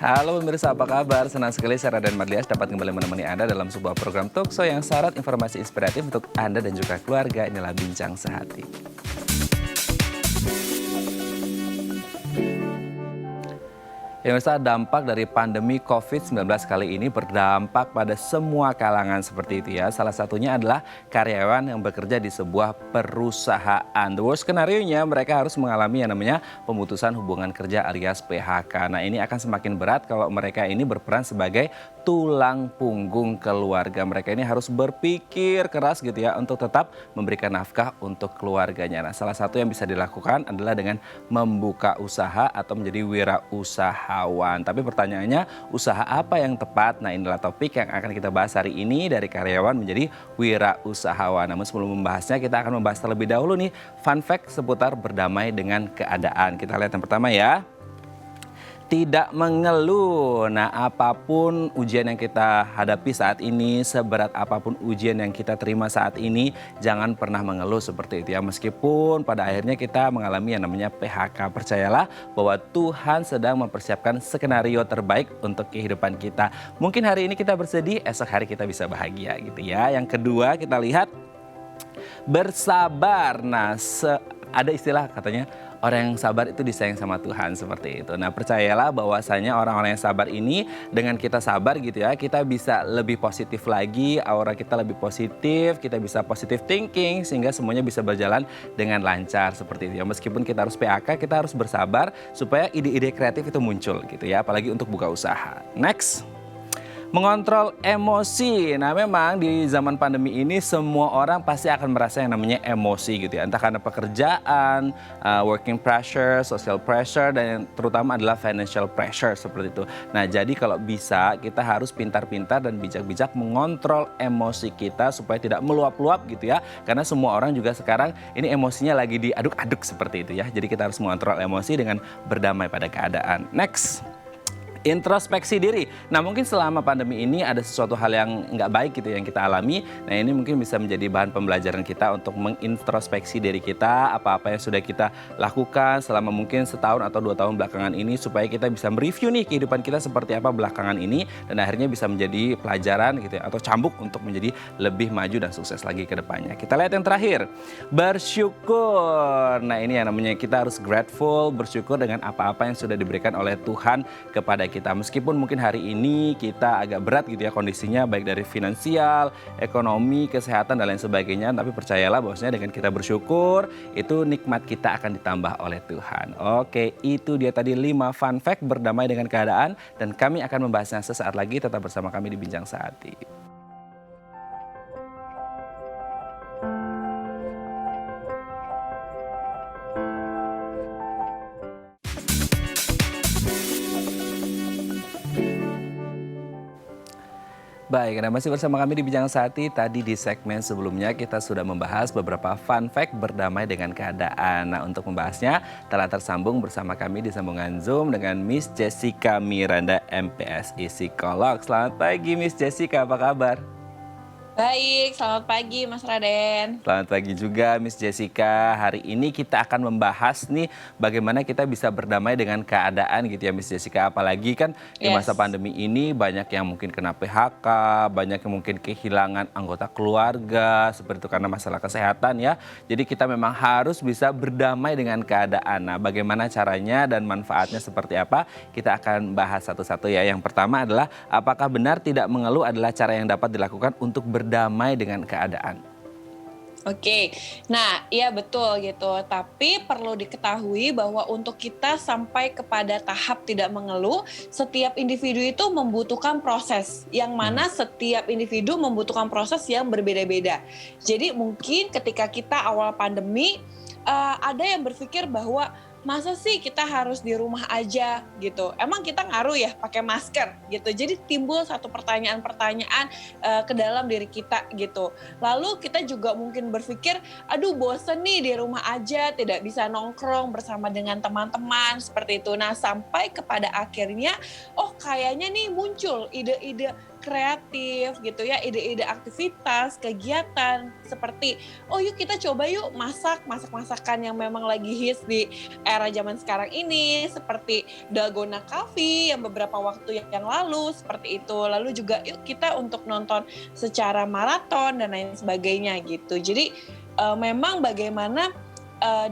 Halo pemirsa, apa kabar? Senang sekali saya Raden Madlias dapat kembali menemani Anda dalam sebuah program talkshow yang syarat informasi inspiratif untuk Anda dan juga keluarga. Inilah Bincang Sehati. Ya pemirsa, dampak dari pandemi COVID-19 kali ini berdampak pada semua kalangan seperti itu ya. Salah satunya adalah karyawan yang bekerja di sebuah perusahaan. The worst skenario-nya mereka harus mengalami yang namanya pemutusan hubungan kerja alias PHK. Nah ini akan semakin berat kalau mereka ini berperan sebagai tulang punggung keluarga. Mereka ini harus berpikir keras gitu ya untuk tetap memberikan nafkah untuk keluarganya. Nah salah satu yang bisa dilakukan adalah dengan membuka usaha atau menjadi wirausahawan. Tapi pertanyaannya, usaha apa yang tepat? Nah inilah topik yang akan kita bahas hari ini, dari karyawan menjadi wirausahawan. Namun sebelum membahasnya, kita akan membahas terlebih dahulu nih fun fact seputar berdamai dengan keadaan. Kita lihat yang pertama ya. Tidak mengeluh. Nah, apapun ujian yang kita hadapi saat ini, seberat apapun ujian yang kita terima saat ini, jangan pernah mengeluh seperti itu ya. Meskipun pada akhirnya kita mengalami yang namanya PHK, percayalah bahwa Tuhan sedang mempersiapkan skenario terbaik untuk kehidupan kita. Mungkin hari ini kita bersedih, esok hari kita bisa bahagia gitu ya. Yang kedua, kita lihat bersabar. Nah, ada istilah katanya, orang yang sabar itu disayang sama Tuhan, seperti itu. Nah percayalah bahwasanya orang-orang yang sabar ini, dengan kita sabar gitu ya, kita bisa lebih positif lagi, aura kita lebih positif, kita bisa positive thinking, sehingga semuanya bisa berjalan dengan lancar seperti itu ya. Meskipun kita harus PHK, kita harus bersabar supaya ide-ide kreatif itu muncul gitu ya, apalagi untuk buka usaha. Next. Mengontrol emosi. Nah memang di zaman pandemi ini semua orang pasti akan merasa yang namanya emosi gitu ya. Entah karena pekerjaan, working pressure, social pressure, dan yang terutama adalah financial pressure seperti itu. Nah jadi kalau bisa kita harus pintar-pintar dan bijak-bijak mengontrol emosi kita supaya tidak meluap-luap gitu ya. Karena semua orang juga sekarang ini emosinya lagi diaduk-aduk seperti itu ya. Jadi kita harus mengontrol emosi dengan berdamai pada keadaan. Next. Introspeksi diri. Nah mungkin selama pandemi ini ada sesuatu hal yang nggak baik gitu yang kita alami. Nah ini mungkin bisa menjadi bahan pembelajaran kita untuk mengintrospeksi diri kita. Apa-apa yang sudah kita lakukan selama mungkin setahun atau 2 tahun belakangan ini. Supaya kita bisa mereview nih kehidupan kita seperti apa belakangan ini. Dan akhirnya bisa menjadi pelajaran gitu ya, atau cambuk untuk menjadi lebih maju dan sukses lagi ke depannya. Kita lihat yang terakhir. Bersyukur. Nah ini yang namanya kita harus grateful, bersyukur dengan apa-apa yang sudah diberikan oleh Tuhan kepada kita. Meskipun mungkin hari ini kita agak berat gitu ya kondisinya, baik dari finansial, ekonomi, kesehatan dan lain sebagainya, tapi percayalah bahwasanya dengan kita bersyukur itu nikmat kita akan ditambah oleh Tuhan. Oke, itu dia tadi 5 fun fact berdamai dengan keadaan, dan kami akan membahasnya sesaat lagi. Tetap bersama kami di Bincang Sehati. Baik, Anda masih bersama kami di Bincang Sehati. Tadi di segmen sebelumnya kita sudah membahas beberapa fun fact berdamai dengan keadaan. Nah untuk membahasnya telah tersambung bersama kami di sambungan Zoom dengan Miss Jessica Miranda, MPSI Psikolog. Selamat pagi Miss Jessica, apa kabar? Baik, selamat pagi Mas Raden. Selamat pagi juga Miss Jessica. Hari ini kita akan membahas nih bagaimana kita bisa berdamai dengan keadaan gitu ya Miss Jessica. Apalagi kan di masa Yes. pandemi ini banyak yang mungkin kena PHK, banyak yang mungkin kehilangan anggota keluarga seperti itu karena masalah kesehatan ya. Jadi kita memang harus bisa berdamai dengan keadaan. Nah bagaimana caranya dan manfaatnya seperti apa, kita akan bahas satu-satu ya. Yang pertama adalah apakah benar tidak mengeluh adalah cara yang dapat dilakukan untuk berdamai dengan keadaan? Oke, nah iya betul gitu. Tapi perlu diketahui bahwa untuk kita sampai kepada tahap tidak mengeluh, setiap individu itu membutuhkan proses. Yang mana setiap individu membutuhkan proses yang berbeda-beda. Jadi mungkin ketika kita awal pandemi, ada yang berpikir bahwa masa sih kita harus di rumah aja gitu. Emang kita ngaruh ya pakai masker gitu. Jadi timbul satu pertanyaan-pertanyaan ke dalam diri kita gitu. Lalu kita juga mungkin berpikir, aduh bosen nih di rumah aja, tidak bisa nongkrong bersama dengan teman-teman seperti itu. Nah sampai kepada akhirnya, oh kayaknya nih muncul ide-ide kreatif gitu ya, ide-ide aktivitas, kegiatan seperti yuk kita coba yuk masak-masakan yang memang lagi hits di era zaman sekarang ini, seperti dalgona coffee yang beberapa waktu yang lalu seperti itu. Lalu juga yuk kita untuk nonton secara maraton dan lain sebagainya gitu. Jadi memang bagaimana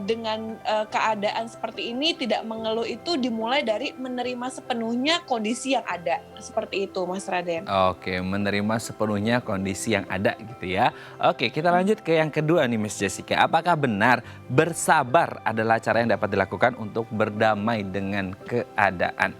dengan keadaan seperti ini tidak mengeluh itu dimulai dari menerima sepenuhnya kondisi yang ada. Seperti itu Mas Raden. Oke, menerima sepenuhnya kondisi yang ada gitu ya. Oke, kita lanjut ke yang kedua nih Miss Jessica. Apakah benar bersabar adalah cara yang dapat dilakukan untuk berdamai dengan keadaan?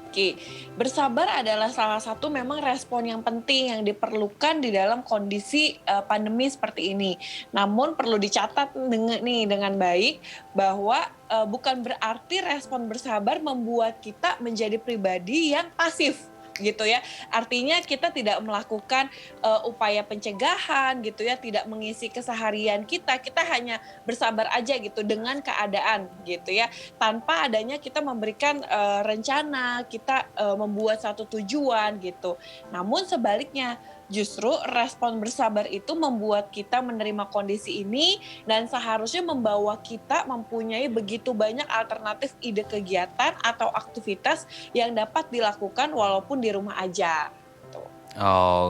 Oke, bersabar adalah salah satu memang respon yang penting yang diperlukan di dalam kondisi pandemi seperti ini. Namun perlu dicatat dengan baik bahwa bukan berarti respon bersabar membuat kita menjadi pribadi yang pasif gitu ya. Artinya kita tidak melakukan upaya pencegahan gitu ya, tidak mengisi keseharian kita hanya bersabar aja gitu dengan keadaan gitu ya. Tanpa adanya kita memberikan rencana, kita membuat satu tujuan gitu. Namun sebaliknya, justru respon bersabar itu membuat kita menerima kondisi ini dan seharusnya membawa kita mempunyai begitu banyak alternatif ide kegiatan atau aktivitas yang dapat dilakukan walaupun di rumah aja.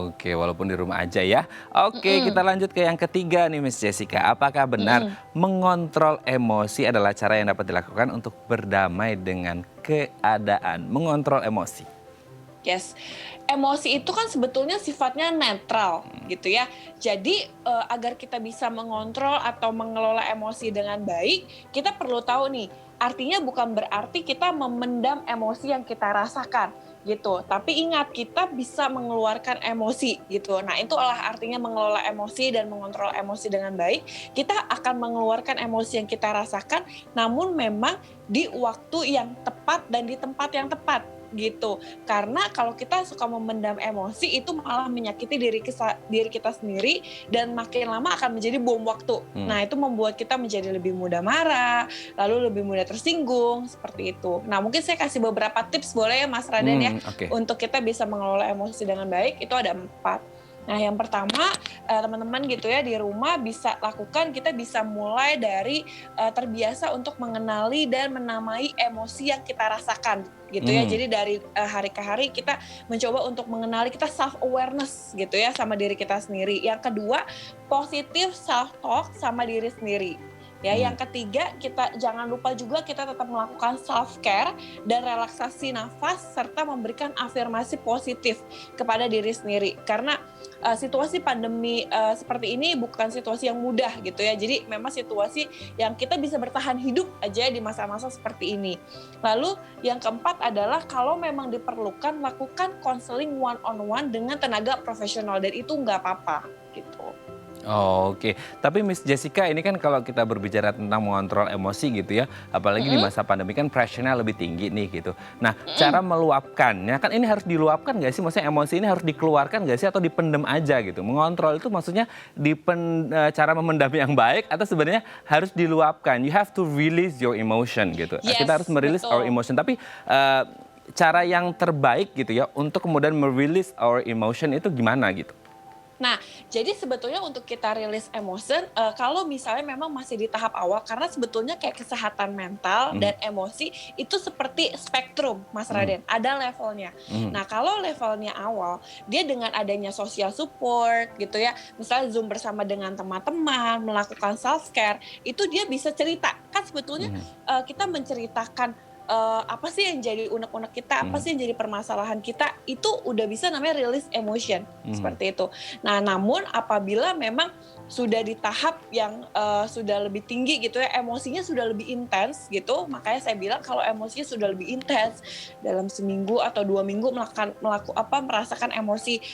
Oke, walaupun di rumah aja ya. Oke, kita lanjut ke yang ketiga nih Miss Jessica. Apakah benar mengontrol emosi adalah cara yang dapat dilakukan untuk berdamai dengan keadaan? Mengontrol emosi. Yes, emosi itu kan sebetulnya sifatnya netral gitu ya. Jadi agar kita bisa mengontrol atau mengelola emosi dengan baik, kita perlu tahu nih, artinya bukan berarti kita memendam emosi yang kita rasakan gitu. Tapi ingat, kita bisa mengeluarkan emosi gitu. Nah, itulah artinya mengelola emosi dan mengontrol emosi dengan baik. Kita akan mengeluarkan emosi yang kita rasakan, namun memang di waktu yang tepat dan di tempat yang tepat gitu. Karena kalau kita suka memendam emosi itu malah menyakiti diri kita sendiri dan makin lama akan menjadi bom waktu. Nah, itu membuat kita menjadi lebih mudah marah, lalu lebih mudah tersinggung seperti itu. Nah, mungkin saya kasih beberapa tips boleh ya Mas Raden ya, untuk kita bisa mengelola emosi dengan baik. Itu ada 4. Nah, yang pertama teman-teman gitu ya di rumah bisa lakukan, kita bisa mulai dari terbiasa untuk mengenali dan menamai emosi yang kita rasakan gitu ya. Jadi dari hari ke hari kita mencoba untuk mengenali, kita self awareness gitu ya sama diri kita sendiri. Yang kedua, positif self talk sama diri sendiri. Ya, yang ketiga, kita jangan lupa juga kita tetap melakukan self care dan relaksasi nafas serta memberikan afirmasi positif kepada diri sendiri. Karena situasi pandemi seperti ini bukan situasi yang mudah gitu ya. Jadi memang situasi yang kita bisa bertahan hidup aja di masa-masa seperti ini. Lalu yang keempat adalah kalau memang diperlukan, lakukan counseling one on one dengan tenaga profesional dan itu nggak apa-apa gitu. Oke, tapi Miss Jessica ini kan kalau kita berbicara tentang mengontrol emosi gitu ya, apalagi di masa pandemi kan pressure-nya lebih tinggi nih gitu. Nah, cara meluapkannya kan ini harus diluapkan nggak sih? Maksudnya emosi ini harus dikeluarkan nggak sih atau dipendem aja gitu? Mengontrol itu maksudnya cara memendam yang baik atau sebenarnya harus diluapkan? You have to release your emotion gitu. Yes, Kita harus merilis our emotion, tapi cara yang terbaik gitu ya untuk kemudian merilis our emotion itu gimana gitu? Nah, jadi sebetulnya untuk kita rilis emosi, kalau misalnya memang masih di tahap awal, karena sebetulnya kayak kesehatan mental dan emosi itu seperti spektrum, Mas Raden, ada levelnya. Nah, kalau levelnya awal, dia dengan adanya social support gitu ya, misalnya Zoom bersama dengan teman-teman, melakukan self-care, itu dia bisa cerita. Kan sebetulnya kita menceritakan apa sih yang jadi unek-unek kita, apa sih yang jadi permasalahan kita, itu udah bisa namanya release emotion, seperti itu. Nah, namun apabila memang sudah di tahap yang sudah lebih tinggi gitu ya, emosinya sudah lebih intens gitu, makanya saya bilang kalau emosinya sudah lebih intens, dalam seminggu atau 2 minggu merasakan emosi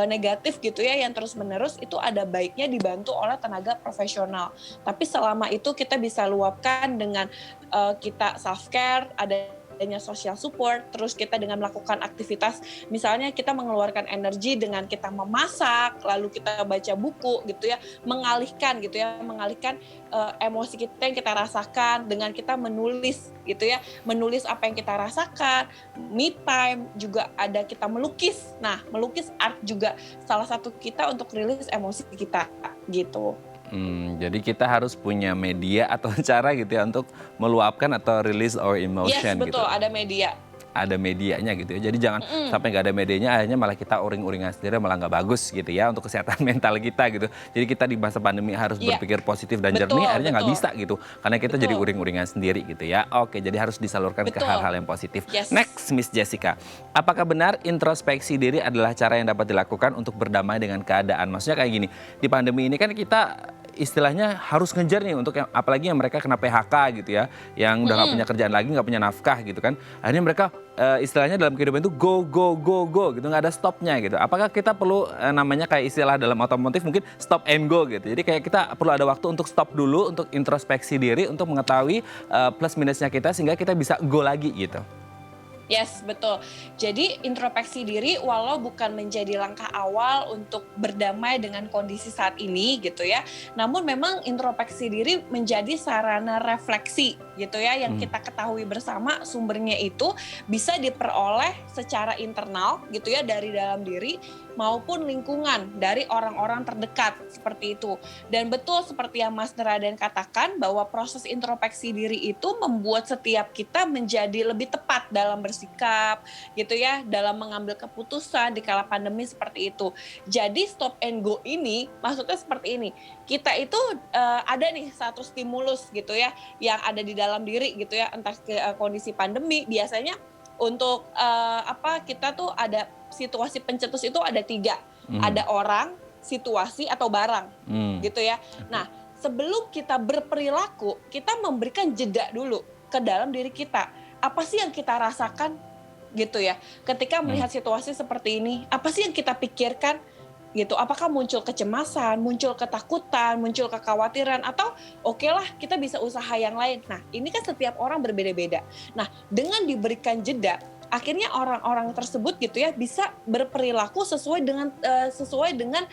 negatif gitu ya, yang terus-menerus, itu ada baiknya dibantu oleh tenaga profesional. Tapi selama itu kita bisa luapkan dengan kita self-care, ada adanya social support, terus kita dengan melakukan aktivitas, misalnya kita mengeluarkan energi dengan kita memasak, lalu kita baca buku gitu ya, mengalihkan gitu ya, mengalihkan emosi kita yang kita rasakan dengan kita menulis gitu ya, menulis apa yang kita rasakan, me time, juga ada kita melukis. Nah, melukis art juga salah satu kita untuk rilis emosi kita gitu. Jadi kita harus punya media atau cara gitu ya untuk meluapkan atau release our Yes, emotion gitu. betul, ada media. Ada medianya gitu ya. Jadi jangan sampai nggak ada medianya akhirnya malah kita uring-uringan sendiri malah nggak bagus gitu ya untuk kesehatan mental kita gitu. Jadi kita di masa pandemi harus Iya, berpikir positif dan betul, jernih akhirnya nggak betul, bisa gitu. Karena kita jadi betul, uring-uringan sendiri gitu ya. Oke, jadi harus disalurkan ke betul. hal-hal yang positif. Yes. Next, Miss Jessica. Apakah benar introspeksi diri adalah cara yang dapat dilakukan untuk berdamai dengan keadaan? Maksudnya kayak gini, di pandemi ini kan kita istilahnya harus ngejar nih untuk yang apalagi yang mereka kena PHK gitu ya, yang udah nggak punya kerjaan lagi, nggak punya nafkah gitu kan. Akhirnya mereka istilahnya dalam kehidupan itu go go go go gitu, nggak ada stopnya gitu. Apakah kita perlu namanya kayak istilah dalam otomotif mungkin stop and go gitu. Jadi kayak kita perlu ada waktu untuk stop dulu, untuk introspeksi diri, untuk mengetahui plus minusnya kita sehingga kita bisa go lagi gitu. Yes, betul. Jadi introspeksi diri walau bukan menjadi langkah awal untuk berdamai dengan kondisi saat ini gitu ya. Namun memang introspeksi diri menjadi sarana refleksi gitu ya yang kita ketahui bersama sumbernya itu bisa diperoleh secara internal gitu ya dari dalam diri maupun lingkungan dari orang-orang terdekat seperti itu. Dan betul seperti yang Mas Neraden katakan bahwa proses introspeksi diri itu membuat setiap kita menjadi lebih tepat dalam bersikap gitu ya, dalam mengambil keputusan di kala pandemi seperti itu. Jadi stop and go ini maksudnya seperti ini. Kita itu ada nih satu stimulus gitu ya yang ada di dalam diri gitu ya, entah kondisi pandemi biasanya untuk kita tuh ada situasi pencetus itu ada 3, ada orang, situasi atau barang gitu ya. Nah, sebelum kita berperilaku, kita memberikan jeda dulu ke dalam diri kita. Apa sih yang kita rasakan gitu ya? Ketika melihat situasi seperti ini, apa sih yang kita pikirkan? Gitu, apakah muncul kecemasan, muncul ketakutan, muncul kekhawatiran, atau oke lah kita bisa usaha yang lain. Nah, ini kan setiap orang berbeda-beda. Nah, dengan diberikan jeda, akhirnya orang-orang tersebut gitu ya bisa berperilaku sesuai dengan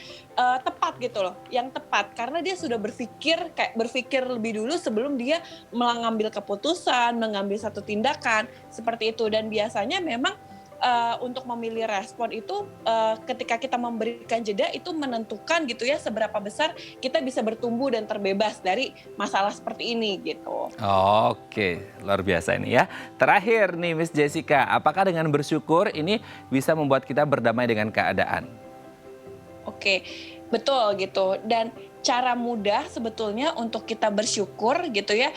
tepat gitu loh, yang tepat karena dia sudah berpikir lebih dulu sebelum dia mengambil keputusan, mengambil satu tindakan seperti itu. Dan biasanya memang untuk memilih respon itu ketika kita memberikan jeda itu menentukan gitu ya seberapa besar kita bisa bertumbuh dan terbebas dari masalah seperti ini gitu. Oke, luar biasa ini ya. Terakhir nih Miss Jessica, apakah dengan bersyukur ini bisa membuat kita berdamai dengan keadaan? Oke, betul gitu. Dan cara mudah sebetulnya untuk kita bersyukur gitu ya,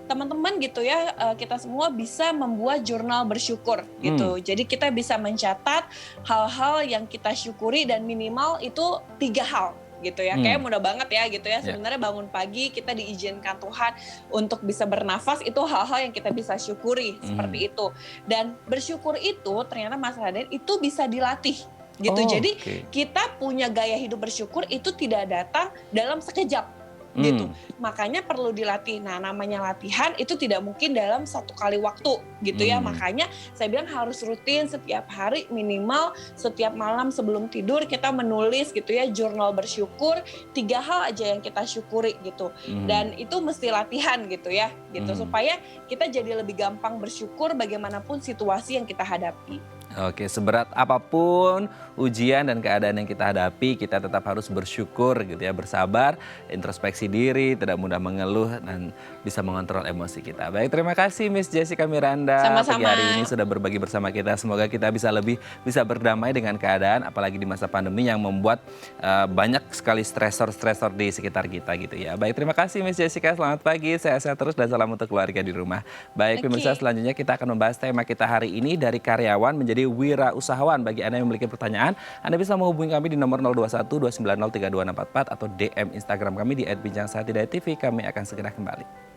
teman-teman gitu ya, kita semua bisa membuat jurnal bersyukur gitu. Jadi kita bisa mencatat hal-hal yang kita syukuri dan minimal itu 3 hal gitu ya. Kayak mudah banget ya gitu ya. Sebenarnya bangun pagi kita diizinkan Tuhan untuk bisa bernafas, itu hal-hal yang kita bisa syukuri seperti itu. Dan bersyukur itu ternyata Mas Raden itu bisa dilatih gitu. Jadi kita punya gaya hidup bersyukur itu tidak datang dalam sekejap gitu. Makanya perlu dilatih. Nah, namanya latihan itu tidak mungkin dalam satu kali waktu gitu ya. Makanya saya bilang harus rutin setiap hari, minimal setiap malam sebelum tidur kita menulis gitu ya, jurnal bersyukur 3 hal aja yang kita syukuri gitu. Dan itu mesti latihan gitu ya gitu supaya kita jadi lebih gampang bersyukur bagaimanapun situasi yang kita hadapi. Oke, seberat apapun ujian dan keadaan yang kita hadapi, kita tetap harus bersyukur gitu ya, bersabar, introspeksi diri, tidak mudah mengeluh dan bisa mengontrol emosi kita. Baik, terima kasih Miss Jessica Miranda pagi hari ini sudah berbagi bersama kita. Semoga kita bisa berdamai dengan keadaan, apalagi di masa pandemi yang membuat banyak sekali stresor-stresor di sekitar kita gitu ya. Baik, terima kasih Miss Jessica, selamat pagi, sehat-sehat terus dan salam untuk keluarga di rumah. Baik, pemirsa, selanjutnya kita akan membahas tema kita hari ini dari karyawan menjadi wira usahawan. Bagi Anda yang memiliki pertanyaan, Anda bisa menghubungi kami di nomor 021 290 3244 atau DM Instagram kami di @bincangsahatidayatv. Kami akan segera kembali.